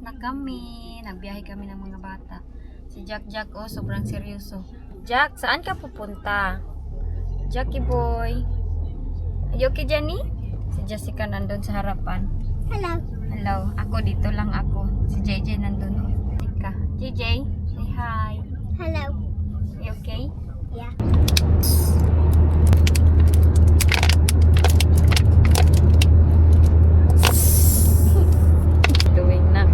na kami. Nagbiyahe kami ng mga bata. Si Jack, oh, sobrang seryoso. Jack, saan ka pupunta? Jackie boy. Are you okay, Jenny? Si Jessica nandun sa harapan. Hello. Hello. Ako, dito lang ako. Si JJ nandun. Oh. Jessica. JJ, say hi. Hello. Are you okay? Yeah. Doing na.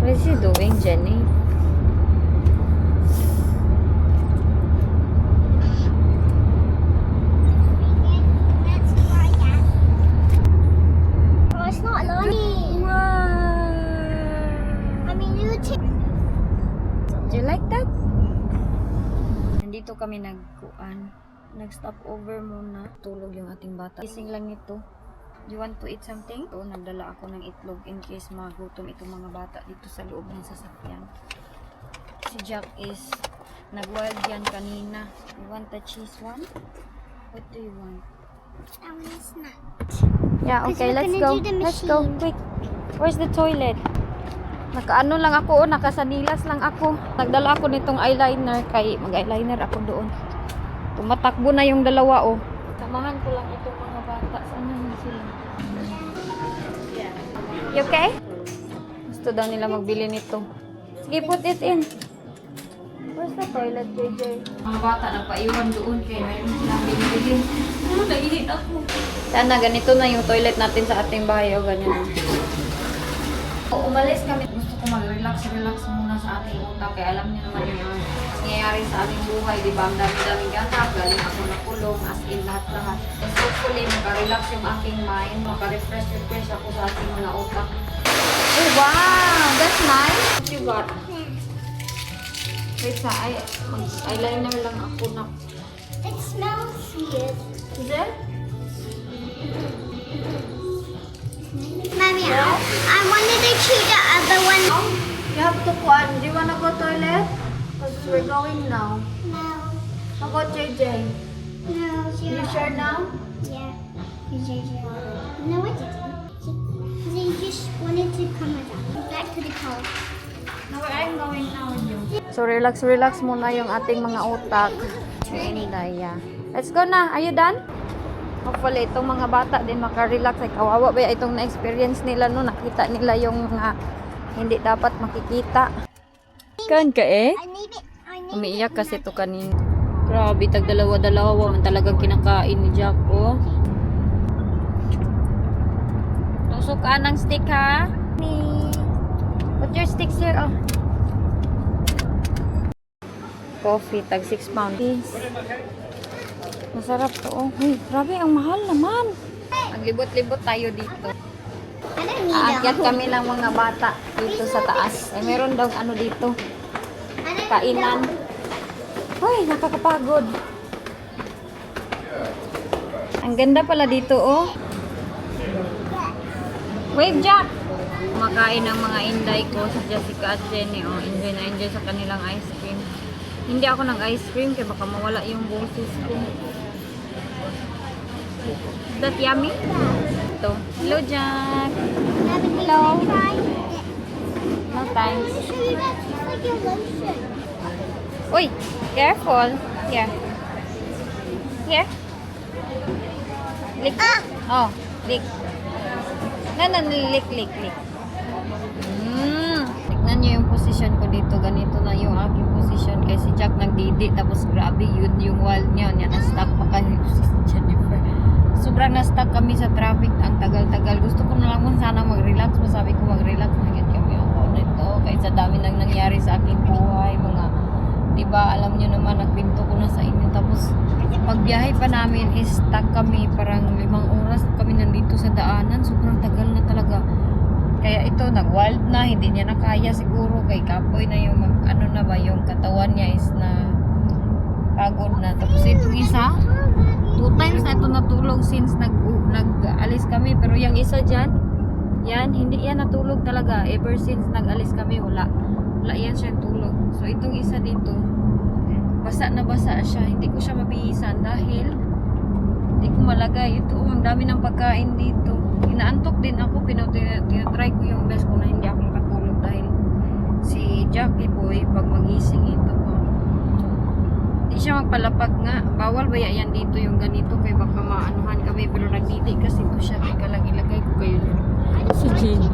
What is he doing, Jenny? Let's try that. Oh, it's not Lonnie. Wow! I mean, you too. Do you like that? Nandito kami nag-stop over muna. Tulog yung ating bata. Gising lang ito. Do you want to eat something? So, nagdala ako ng itlog in case magutom itong mga bata dito sa loob ng sasakyan. Si Jack is nag-wild yan kanina. You want the cheese one? What do you want? I want a snack. Yeah, okay, Because let's we're go. gonna do the Let's go, machine. quick. Where's the toilet? Nakaano lang ako, nakasanilas lang ako. Nagdala ako nitong eyeliner kay mag-eyeliner ako doon. Tumatakbo na yung dalawa, oh. Samahan ko lang itong mga bata. Saan na sila? You okay? Gusto daw nila magbili nito. Sige, put it in. Where's the toilet, JJ? Mga bata, nagpaiwan doon kaya mayroon silang binibili. Naiinit ako. Sana, ganito na yung toilet natin sa ating bahay. O, ganyan. Umalis kami. Gusto ko mag-relax muna sa ating utak. Kaya alam niyo naman yung nangyayari sa ating buhay. Diba? Ang dami-daming gatap. Galing ako nakulong. As in, lahat-lahat. And hopefully, makarelax yung aking mind. Makarefresh ako sa ating mga utak. Oh, wow! That's nice. What you got? Wait, eyeliner lang ako na. It smells weird. Is it? Mommy, I wanted to choose the other one. You have to kuan. Do you wanna go toilet? Because we're going now. No. How about JJ? No. You sure now? Yeah. No, I didn't. They just wanted to come back to the car. No, I'm going now with you. So relax muna yung ating mga utak. And yeah. Let's go na. Are you done? Hopefully itong mga bata din makarelax. Ay kawawa ba itong na-experience nila no. Nakita nila yung mga hindi dapat makikita. Kan ka eh? I need it. Umiiyak kasi ito kanina. Grabe, tag dalawa-dalawa man talagang kinakain ni Jack, oh. Tusok ka ng stick, ha? Put your sticks here, oh. Coffee, tag 6 pounds. Masarap to, oh. Uy, grabe, ang mahal naman. Maglibot-libot tayo dito. I don't need Aakyat it. kami ng mga bata dito sa taas. Ay, meron daw ano dito. Kainan. Hoy, nakakapagod. Ang ganda pala dito, oh. Wave, Jack! Kumakain ng mga inday ko sa Jessica at Jenny, oh. Enjoy na enjoy sa kanilang ice cream. Hindi ako ng ice cream kaya baka mawala yung boses ko. Is that yummy? Ito. Hello, Jack! Hello! No thanks. Like your lotion. Uy! Careful! Here. Here. Lick. Oh, lick. No, lick. Tignan nyo yung position ko dito. Ganito na yung aking position. Kaya si Jack nagdidi. Tapos grabe yun yung wall niya. Na-stuck pa kayo si Jennifer. Sobrang na-stuck kami sa traffic. Ang tagal-tagal. Gusto ko na lang sana mag-relax. Masabi ko mag-relax. Hanggang kami ako nito. Kaya sa dami nang nangyari sa aking buhay. Mga, diba, alam nyo naman, nagpinto ko na sa inyo. Tapos, pagbiyahe pa namin is stuck kami. Parang 5 oras kami nandito sa daanan. Sobrang tagal na talaga. Kaya ito, nag-wild na. Hindi niya na kaya siguro. Kay kapoy na yung, ano na ba, yung katawan niya is na pagod na. Tapos itong isa, 2 times na ito natulog since nag-alis kami. Pero yung isa dyan, yan, hindi yan natulog talaga. Ever since nag-alis kami, wala yan siya tulog. So itong isa dito, basa na basa siya. Hindi ko siya mabihisan dahil hindi ko malagay. Ito, ang dami ng pagkain dito. Inaantok din ako. Tinatry ko yung best ko na hindi ako makatulog. Jackie boy pag magising ito pa. Di siya magpalapag nga. Bawal ba yan dito yung ganito kay baka maanuhan kami pero nagdidi kasi ito siya. Teka lang ilagay ko kayo si Jenny.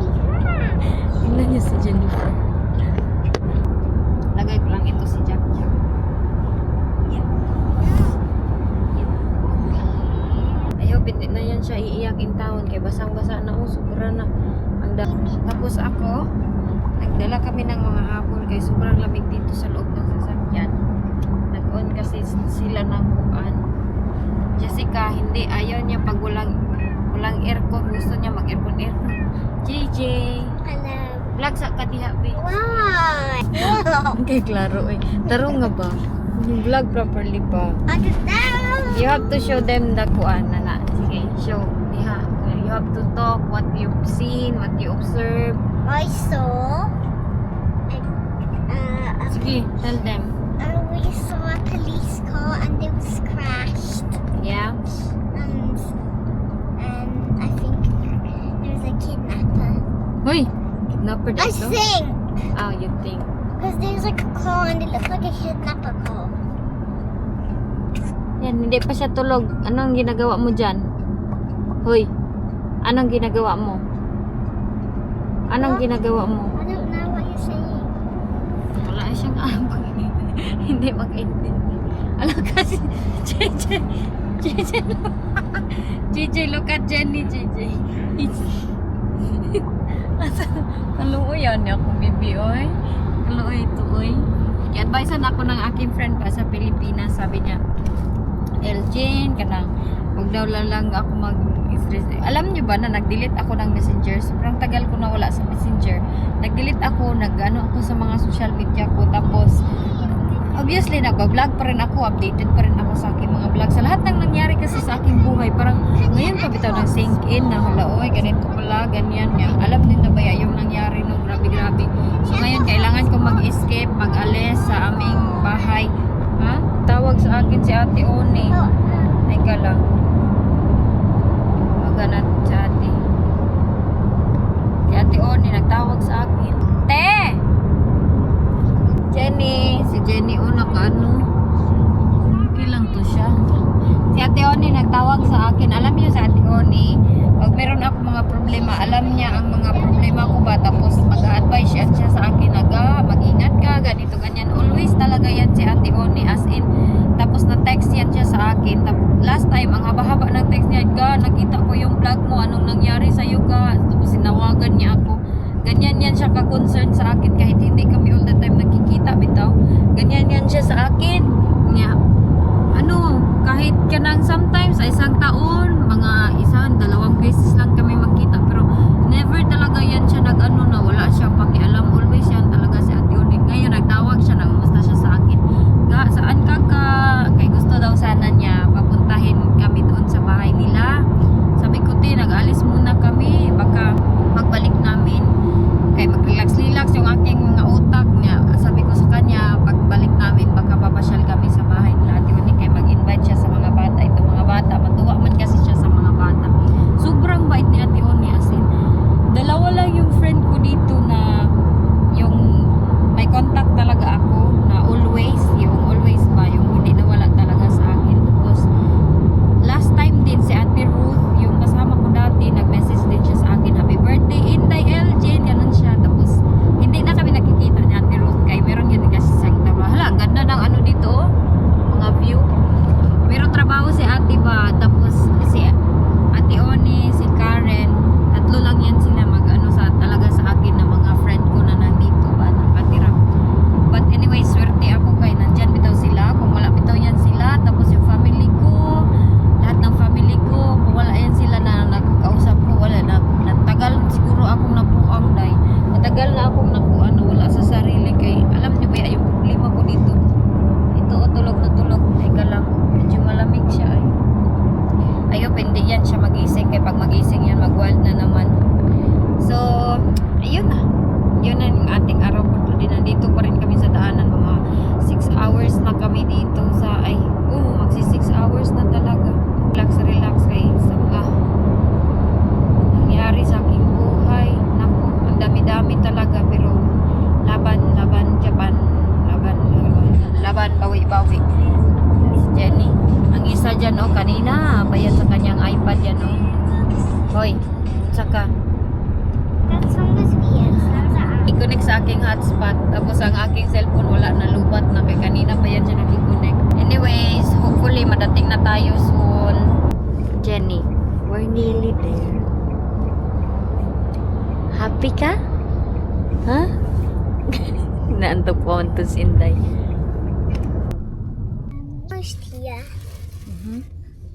Tingnan niya si Jennifer. Lagay ko lang ito si Jack. Ayaw, hindi na yan siya iiyak in town kay basang-basa na sobra na. Tapos ako, nagdala kami ng mga hapon kay sobrang lamig dito sa loob ng sasakyan. Nag-on kasi sila ng kuan. Jessica, hindi. Ayaw niya pag walang aircon. Gusto niya mag-aircon. JJ. Hello. Vlog sa kadiha, be. Why? Okay, klaro eh. Taro nga ba? Yung vlog properly ba? You have to show them the kuan na. Sige, show. Diha. You have to talk what you've seen, what you observe. I saw. Sige, tell them. We saw a police car and it was crashed. Yeah? And I think there was a kidnapper. Hoy! Kidnapper I dito? think Oh, you think. because there's like a car and it looked like a kidnapper car. Yan, hindi pa siya tulog. Anong ginagawa mo dyan? Hoy! Anong ginagawa mo? Anong Huh? ginagawa mo? I don't know what you're saying. Wala siyang alam. Hindi mag-intindi. Alam kasi, JJ, look at Jenny, JJ. Kaluoy yan niya akong bibi, oy. Kaluoy ito, oy. I-advisean ako ng aking friend pa sa Pilipinas. Sabi niya, Elgin, kanang, huwag daw lang ako mag-stress. Alam niyo ba na nag-delete ako ng Messenger? Sobrang tagal ko na wala sa Messenger. Nag-delete ako, nag-ano ako sa mga social media ko. Tapos, obviously, nag-vlog pa rin ako, updated pa rin ako sa aking mga vlog. Sa lahat ng nangyari kasi sa aking buhay, parang ngayon pa bitaw ng sink in na hala, oy, ganito pala, ganyan nga. Alam din na ba yung nangyari no, grabe-grabe. So ngayon, kailangan ko mag-escape, mag-alis sa aming bahay. Ha? Tawag sa akin si Ate Oni. Ay ka lang. Maganat si Ate. Si Ate Oni, nagtawag sa akin. Te! Jenny, si Jenny naka-ano. Okay lang to siya. Si Ate Oni nagtawag sa akin. Alam niyo si Ate Oni, pag meron ako mga problema, alam niya ang mga problema ko ba, tapos mag-a-advise siya sa akin, mag-ingat ka, ganito, ganyan. Always talaga yan si Ate Oni, as in, tapos na-text yan siya sa akin. Last time, ang haba-haba ng text niya, nakita ko yung vlog mo, anong nangyari sa'yo ka? Tapos sinawagan niya ako. Ganyan yan siya ka-concern sa akin kahit hindi kami all the time nakikita bitaw. Ganyan yan siya sa akin. Nga, kahit kanang sometimes sa isang taon, mga dalawang beses lang kami magkita, pero never talaga yan siya na wala siyang pakialam. Always yan talaga si Ate Oni. Ngayon nagtawag siya, nangumusta siya sa akin. Saan ka? Kay gusto daw sana niya papuntahin kami doon sa bahay nila. Sabi ko, nag-alis muna kami, baka pagbalik namin kay mag-relax-relax yung aking mga utak niya. Sabi ko sa kanya, pagbalik namin baka papasyal kami sa bahay nila Ate Oni, kay mag-invite siya sa mga bata. Ito mga bata, matuwa man kasi siya sa mga bata. Sobrang bait ni Ate Oni, as in, dalawa lang yung friend ko dito na yung may contact talaga ako na always ba, yung hindi nawala talaga sa akin. Tapos last time din si Ate Ruth, yung kasama ko dati, nag-message din siya sa akin, happy birthday Inday Elgin, ganun siya. Tapos hindi na kami nakikita ni Ate Ruth kay meron yun kasi sa trabaho. Hala, ang ganda ng ano dito, mga view. Meron trabaho si Ate ba, tapos si Ate Oni, si Karen, tatlo lang yan sila talaga sa akin na mga friend ko na nandito ba, nakatira. But anyway, swerte ako kay nandyan bitaw sila. Kung wala bitaw yan sila, tapos yung family ko, lahat ng family ko, kung wala yan sila na nakakausap ko, wala na. Natagal siguro akong nabuang dahil matagal na akong wala sa sarili kay alam niyo ba yung problema ko dito. Ito tulog na tulog. Teka lang, medyo malamig siya ay. Ayop, hindi yan siya magising kay pag magising yan mag-wild na naman. So, ayun na. Yun na yung ating araw po today. Nandito pa rin kami sa daanan. Mga 6 hours na kami dito sa, magsi 6 hours na talaga. Relax kay sa mga nangyari sa aking buhay. Naku, ang dami-dami talaga pero laban bawi. Si Jenny. Ang isa dyan, oh, kanina, bayad sa kanyang iPad yan, oh. Hoy, saka, That's almost weird. i-connect sa aking hotspot. Tapos ang aking cellphone wala na lubat na kay kanina pa yan siya nag-connect. Anyways, hopefully madating na tayo soon. Jenny, we're nearly there. Happy ka? Huh? Naantok po to si Inday. Almost here.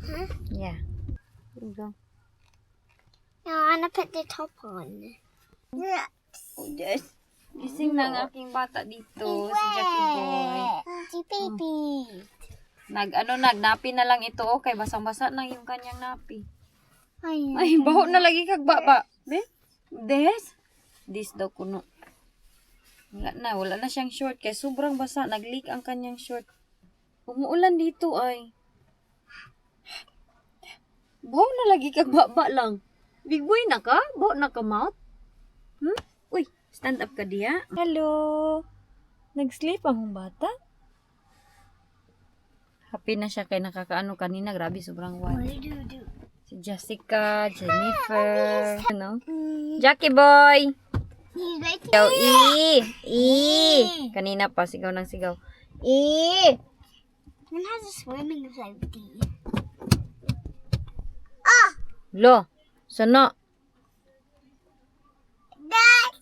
Huh? Yeah. Here we go. Now I wanna put the top on. Yeah. Oh, yes. Gising na ang aking bata dito, si Jackie Boy. Si baby. Nagnapi na lang ito, okay, basang-basa na yung kanyang napi. Ay, Ay, baho na lagi kag baba. Be? Des? Dis daw kuno. Wala na siyang short kaya sobrang basa. Nag-leak ang kanyang short. Umuulan dito ay. Baho na lagi kag baba lang. Big boy na ka? Baho na ka mouth? Uy, stand up ka diya. Hello. Nag-sleep ang bata? Happy na siya kay nakakaano kanina. Grabe, sobrang white. Si Jessica, Jennifer, ano? Jackie boy! He's right Sigaw, Kanina pa, sigaw ng sigaw. And has a swimming ability. Lo, sana? Dad!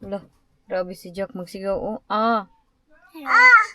Lo, grabe si Jack magsigaw. Oh, ah. Ah!